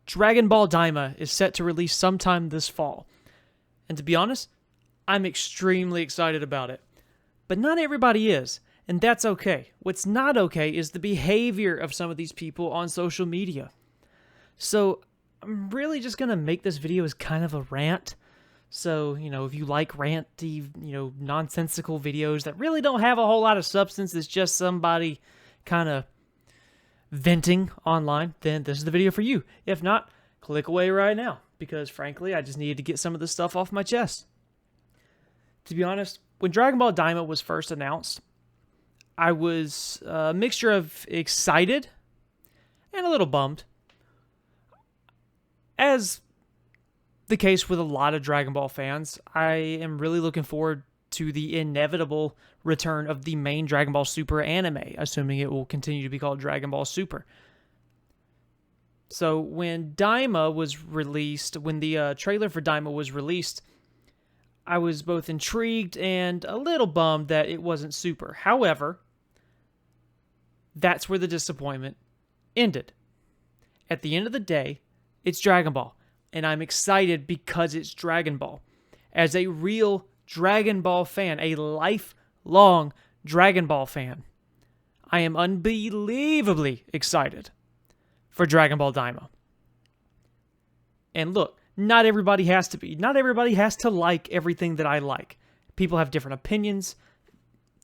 Dragon Ball Daima is set to release sometime this fall. And to be honest, I'm extremely excited about it. But not everybody is, and that's okay. What's not okay is the behavior of some of these people on social media. So I'm really just going to make this video as kind of a rant. So, if you like ranty, nonsensical videos that really don't have a whole lot of substance, it's just somebody kind of venting online, then this is the video for you. If not, click away right now, because frankly, I just needed to get some of this stuff off my chest. To be honest, when Dragon Ball Daima was first announced, I was a mixture of excited and a little bummed. As the case with a lot of Dragon Ball fans, I am really looking forward to the inevitable return of the main Dragon Ball Super anime, assuming it will continue to be called Dragon Ball Super. So when Daima was released, when the trailer for Daima was released, I was both intrigued and a little bummed that it wasn't Super. However, that's where the disappointment ended. At the end of the day, it's Dragon Ball, and I'm excited because it's Dragon Ball. As a real Dragon Ball fan, a lifelong Dragon Ball fan, I am unbelievably excited for Dragon Ball Daima. And look, not everybody has to be. Not everybody has to like everything that I like. People have different opinions,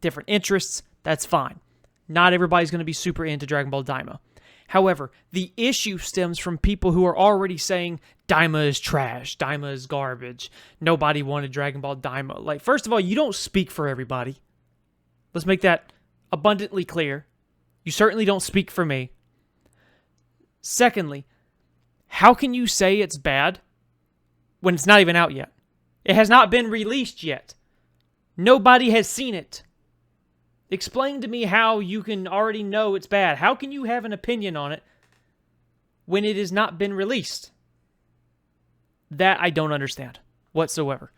different interests. That's fine. Not everybody's going to be super into Dragon Ball Daima. However, the issue stems from people who are already saying Daima is trash, Daima is garbage, nobody wanted Dragon Ball Daima. Like, first of all, you don't speak for everybody. Let's make that abundantly clear. You certainly don't speak for me. Secondly, how can you say it's bad when it's not even out yet? It has not been released yet. Nobody has seen it. Explain to me how you can already know it's bad. How can you have an opinion on it when it has not been released? That I don't understand whatsoever.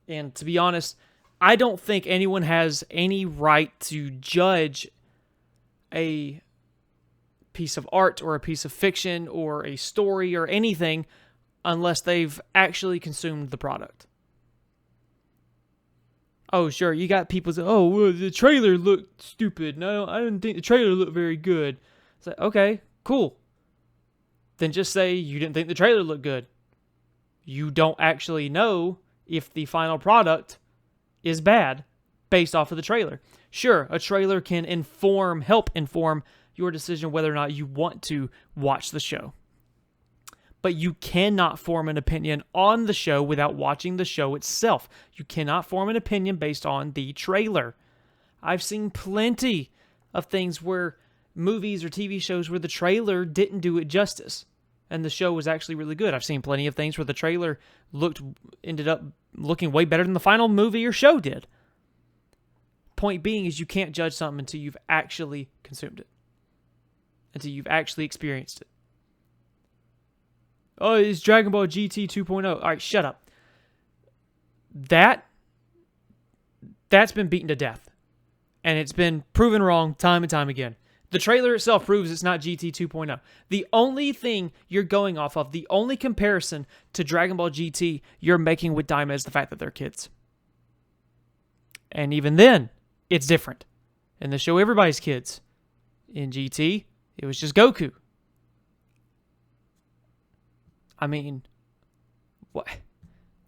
And to be honest, I don't think anyone has any right to judge a piece of art or a piece of fiction or a story or anything unless they've actually consumed the product. Oh, sure, you got people say, oh, well, the trailer looked stupid. No, I didn't think the trailer looked very good. It's like, okay, cool. Then just say you didn't think the trailer looked good. You don't actually know if the final product is bad based off of the trailer. Sure, a trailer can help inform your decision whether or not you want to watch the show. But you cannot form an opinion on the show without watching the show itself. You cannot form an opinion based on the trailer. I've seen plenty of things where movies or TV shows where the trailer didn't do it justice, and the show was actually really good. I've seen plenty of things where the trailer ended up looking way better than the final movie or show did. Point being is you can't judge something until you've actually consumed it, until you've actually experienced it. Oh, it's Dragon Ball GT 2.0. All right, shut up. That's been beaten to death. And it's been proven wrong time and time again. The trailer itself proves it's not GT 2.0. The only thing you're going off of, the only comparison to Dragon Ball GT you're making with Daima is the fact that they're kids. And even then, it's different. In the show, everybody's kids. In GT, it was just Goku. I mean,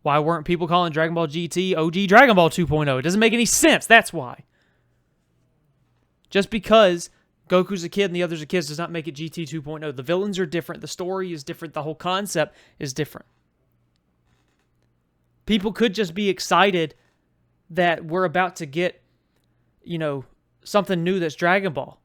why weren't people calling Dragon Ball GT OG Dragon Ball 2.0? It doesn't make any sense. That's why. Just because Goku's a kid and the others are kids does not make it GT 2.0. The villains are different. The story is different. The whole concept is different. People could just be excited that we're about to get, something new that's Dragon Ball.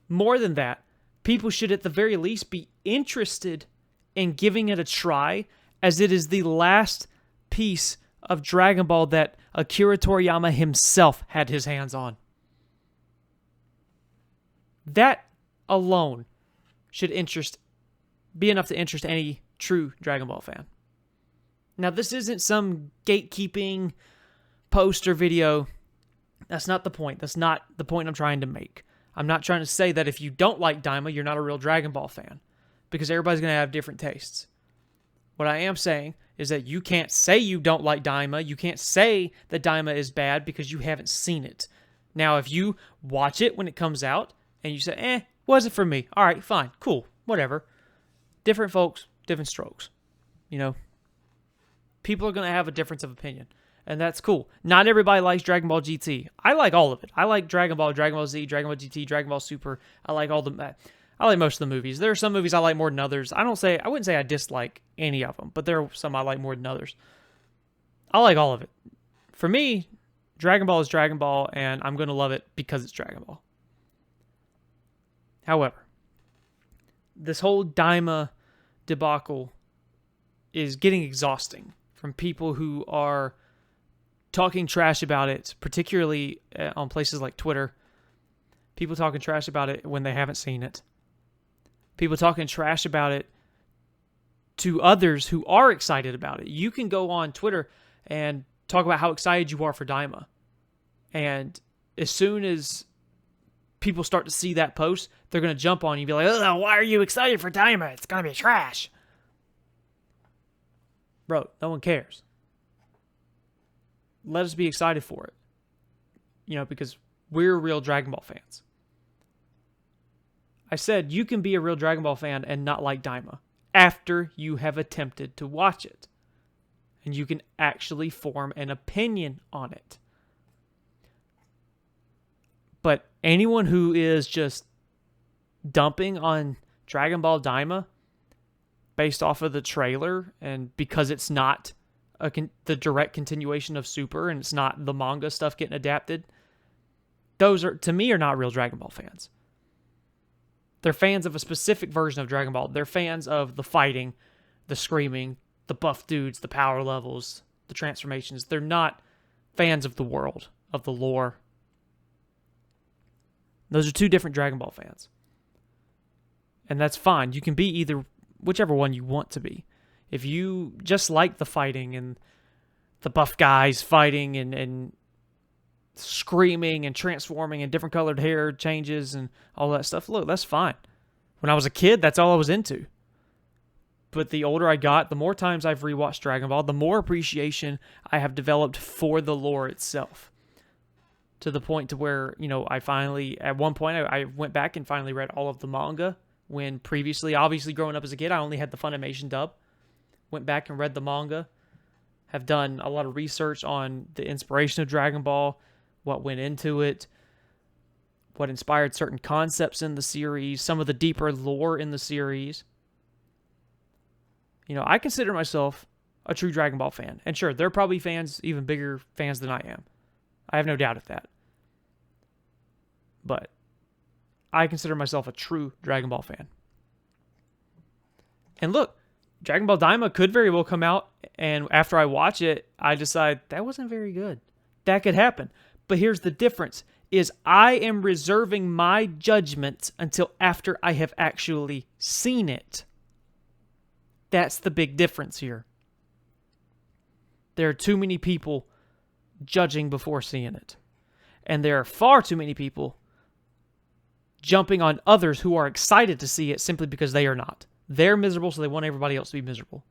More than that, people should at the very least be interested in giving it a try, as it is the last piece of Dragon Ball that Akira Toriyama himself had his hands on. That alone should be enough to interest any true Dragon Ball fan. Now, this isn't some gatekeeping post or video. That's not the point. That's not the point I'm trying to make. I'm not trying to say that if you don't like Daima, you're not a real Dragon Ball fan. because everybody's going to have different tastes. What I am saying is that you can't say you don't like Daima. You can't say that Daima is bad because you haven't seen it. Now, if you watch it when it comes out and you say, wasn't for me. All right, fine, cool, whatever. Different folks, different strokes. You know, people are going to have a difference of opinion, and that's cool. Not everybody likes Dragon Ball GT. I like all of it. I like Dragon Ball, Dragon Ball Z, Dragon Ball GT, Dragon Ball Super. I like I like most of the movies. There are some movies I like more than others. I wouldn't say I dislike any of them, but there are some I like more than others. I like all of it. For me, Dragon Ball is Dragon Ball, and I'm going to love it because it's Dragon Ball. However, this whole Daima debacle is getting exhausting from people who are talking trash about it, particularly on places like Twitter. People talking trash about it when they haven't seen it. People talking trash about it to others who are excited about it. You can go on Twitter and talk about how excited you are for Daima. And as soon as people start to see that post, they're going to jump on you and be like, oh, why are you excited for Daima? It's going to be trash. Bro, no one cares. Let us be excited for it. You know, because we're real Dragon Ball fans. I said you can be a real Dragon Ball fan and not like Daima after you have attempted to watch it. And you can actually form an opinion on it. But anyone who is just dumping on Dragon Ball Daima based off of the trailer and because it's not the direct continuation of Super and it's not the manga stuff getting adapted, those are, to me, are not real Dragon Ball fans. They're fans of a specific version of Dragon Ball. They're fans of the fighting, the screaming, the buff dudes, the power levels, the transformations. They're not fans of the world, of the lore. Those are two different Dragon Ball fans. And that's fine. You can be either, whichever one you want to be. If you just like the fighting and the buff guys fighting and screaming and transforming and different colored hair changes and all that stuff, look, that's fine. When I was a kid, that's all I was into. But the older I got, the more times I've rewatched Dragon Ball, the more appreciation I have developed for the lore itself. To the point to where, you know, I finally, at one point, I went back and finally read all of the manga, when previously, obviously growing up as a kid, I only had the Funimation dub. Went back and read the manga. Have done a lot of research on the inspiration of Dragon Ball, what went into it, what inspired certain concepts in the series, some of the deeper lore in the series. You know, I consider myself a true Dragon Ball fan. And sure, there are probably fans, even bigger fans than I am. I have no doubt of that. But I consider myself a true Dragon Ball fan. And look, Dragon Ball Daima could very well come out, and after I watch it, I decide that wasn't very good. That could happen. But here's the difference, is I am reserving my judgment until after I have actually seen it. That's the big difference here. There are too many people judging before seeing it. And there are far too many people jumping on others who are excited to see it simply because they are not. They're miserable, so they want everybody else to be miserable.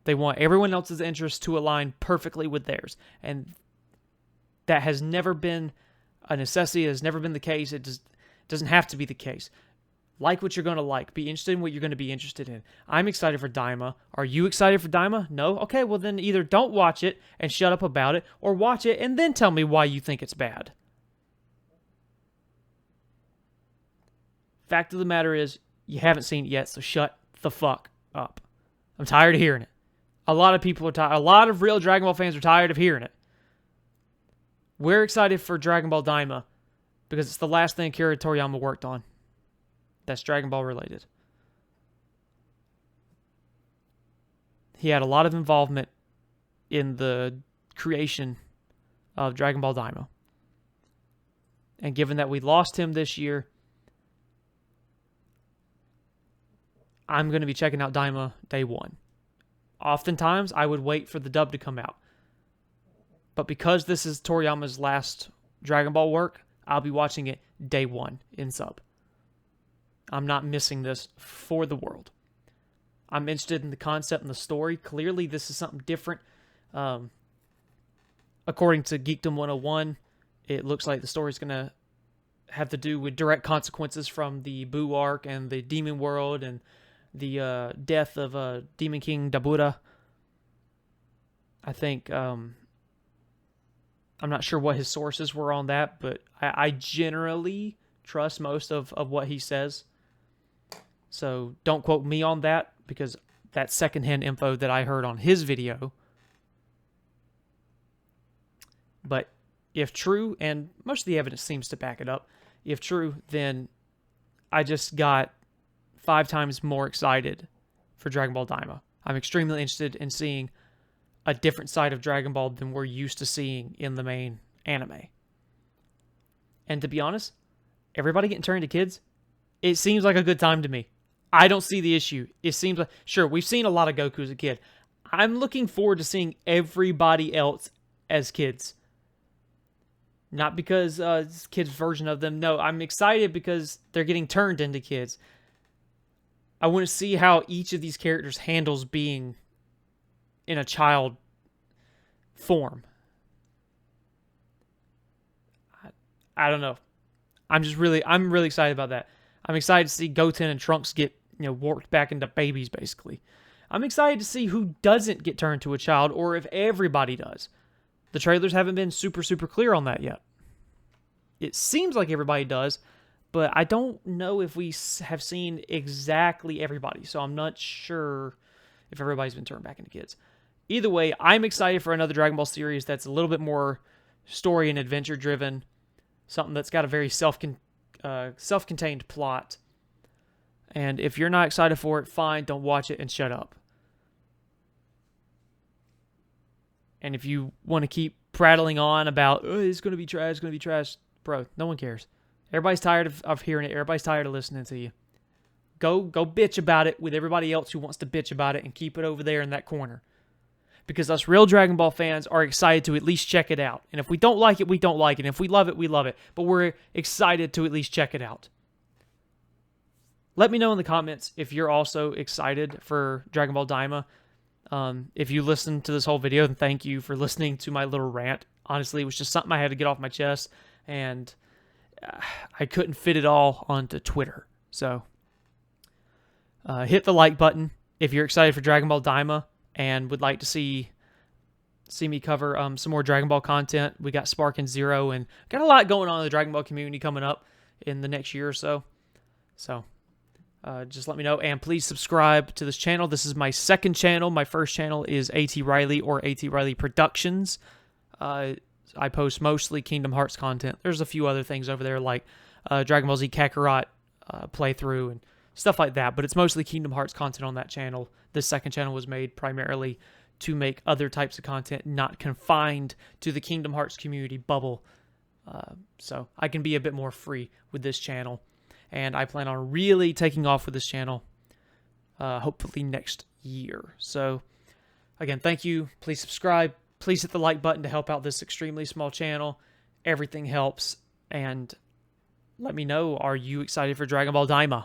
They want everyone else's interests to align perfectly with theirs. And that has never been a necessity. It has never been the case. It just doesn't have to be the case. Like what you're going to like. Be interested in what you're going to be interested in. I'm excited for Daima. Are you excited for Daima? No? Okay, well then either don't watch it and shut up about it, or watch it and then tell me why you think it's bad. Fact of the matter is, you haven't seen it yet, so shut the fuck up. I'm tired of hearing it. A lot of people are tired. A lot of real Dragon Ball fans are tired of hearing it. We're excited for Dragon Ball Daima because it's the last thing Akira Toriyama worked on that's Dragon Ball related. He had a lot of involvement in the creation of Dragon Ball Daima. And given that we lost him this year, I'm going to be checking out Daima day one. Oftentimes, I would wait for the dub to come out. But because this is Toriyama's last Dragon Ball work, I'll be watching it day one in sub. I'm not missing this for the world. I'm interested in the concept and the story. Clearly, this is something different. According to Geekdom 101, it looks like the story's going to have to do with direct consequences from the Boo arc and the Demon World and the death of Demon King Dabura. I think, I'm not sure what his sources were on that, but I generally trust most of what he says. So don't quote me on that, because that's secondhand info that I heard on his video. But if true, and most of the evidence seems to back it up, if true, then I just got 5 times more excited for Dragon Ball Daima. I'm extremely interested in seeing a different side of Dragon Ball than we're used to seeing in the main anime. And to be honest, everybody getting turned to kids, it seems like a good time to me. I don't see the issue. It seems like, sure, we've seen a lot of Goku as a kid. I'm looking forward to seeing everybody else as kids. Not because it's kids' version of them. No, I'm excited because they're getting turned into kids. I want to see how each of these characters handles being in a child form. I don't know. I'm really excited about that. I'm excited to see Goten and Trunks get, warped back into babies, basically. I'm excited to see who doesn't get turned to a child, or if everybody does. The trailers haven't been super clear on that yet. It seems like everybody does, but I don't know if we have seen exactly everybody, so I'm not sure if everybody's been turned back into kids. Either way, I'm excited for another Dragon Ball series that's a little bit more story and adventure driven, something that's got a very self-contained plot. And if you're not excited for it, fine, don't watch it and shut up. And if you want to keep prattling on about, it's going to be trash, bro, no one cares. Everybody's tired of hearing it. Everybody's tired of listening to you. Go bitch about it with everybody else who wants to bitch about it, and keep it over there in that corner. Because us real Dragon Ball fans are excited to at least check it out. And if we don't like it, we don't like it. And if we love it, we love it. But we're excited to at least check it out. Let me know in the comments if you're also excited for Dragon Ball Daima. If you listened to this whole video, then thank you for listening to my little rant. Honestly, it was just something I had to get off my chest, and I couldn't fit it all onto Twitter. So, hit the like button if you're excited for Dragon Ball Daima and would like to see me cover some more Dragon Ball content. We got Spark and Zero, and got a lot going on in the Dragon Ball community coming up in the next year or so. So, just let me know, and please subscribe to this channel. This is my second channel. My first channel is AT Riley, or AT Riley Productions. I post mostly Kingdom Hearts content. There's a few other things over there, like Dragon Ball Z Kakarot playthrough and stuff like that, but it's mostly Kingdom Hearts content on that channel. This second channel was made primarily to make other types of content, not confined to the Kingdom Hearts community bubble. So I can be a bit more free with this channel. And I plan on really taking off with this channel, hopefully next year. So, again, thank you. Please subscribe. Please hit the like button to help out this extremely small channel. Everything helps. And let me know, are you excited for Dragon Ball Daima?